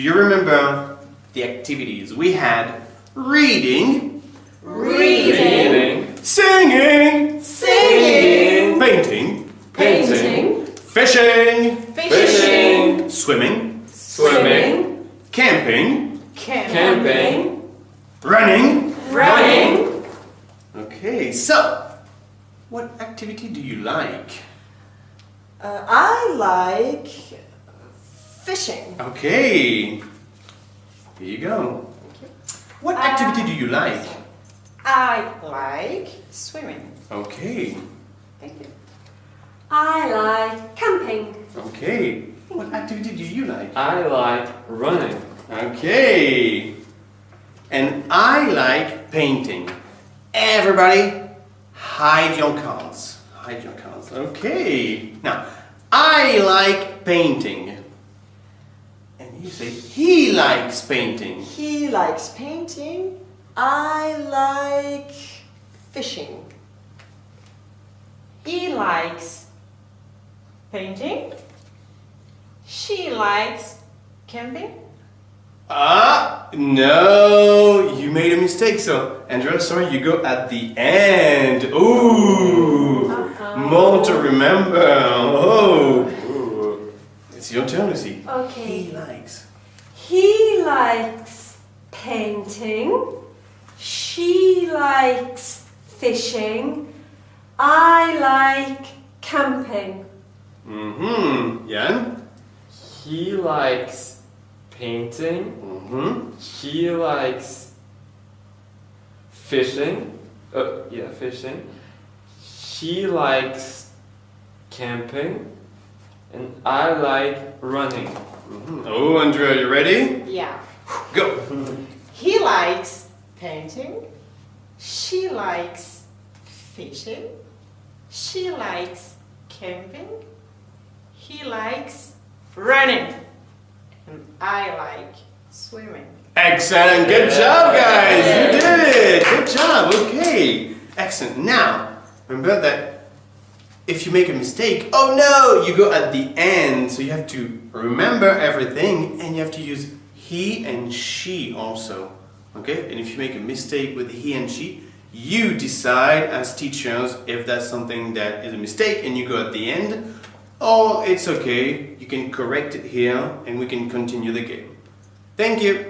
you remember the activities? We had reading, singing, painting, fishing, swimming, camping, running. Okay, so what activity do you like? I like fishing. Okay, here you go. What activity do you like? I like swimming. Okay, Thank you. I like camping. okay. What activity do you like? I like running. Okay. And I like painting. Everybody, hide your cards. Hide your cards. Okay. Now, I like painting. And you say, he likes painting. He likes painting. I like fishing. He likes painting. She likes camping. No, you made a mistake. So, Andrea, sorry, you go at the end. Ooh, more to remember. Oh, it's your turn, Lucy. Okay. He likes. He likes painting. She likes fishing. I like camping. Jan? He likes painting. He likes fishing. Fishing. She likes camping. And I like running. Oh, Andrea, you ready? Yeah. Go. He likes painting. She likes fishing. She likes camping. He likes running. And I like swimming. Excellent. Good job, guys. You did it. Good job. Okay. Excellent. Now, remember that if you make a mistake, oh no, you go at the end. So you have to remember everything and you have to use he and she also. Okay? And if you make a mistake with he and she, you decide as teachers if that's something that is a mistake and you go at the end, or it's okay, you can correct it here and we can continue the game. Thank you.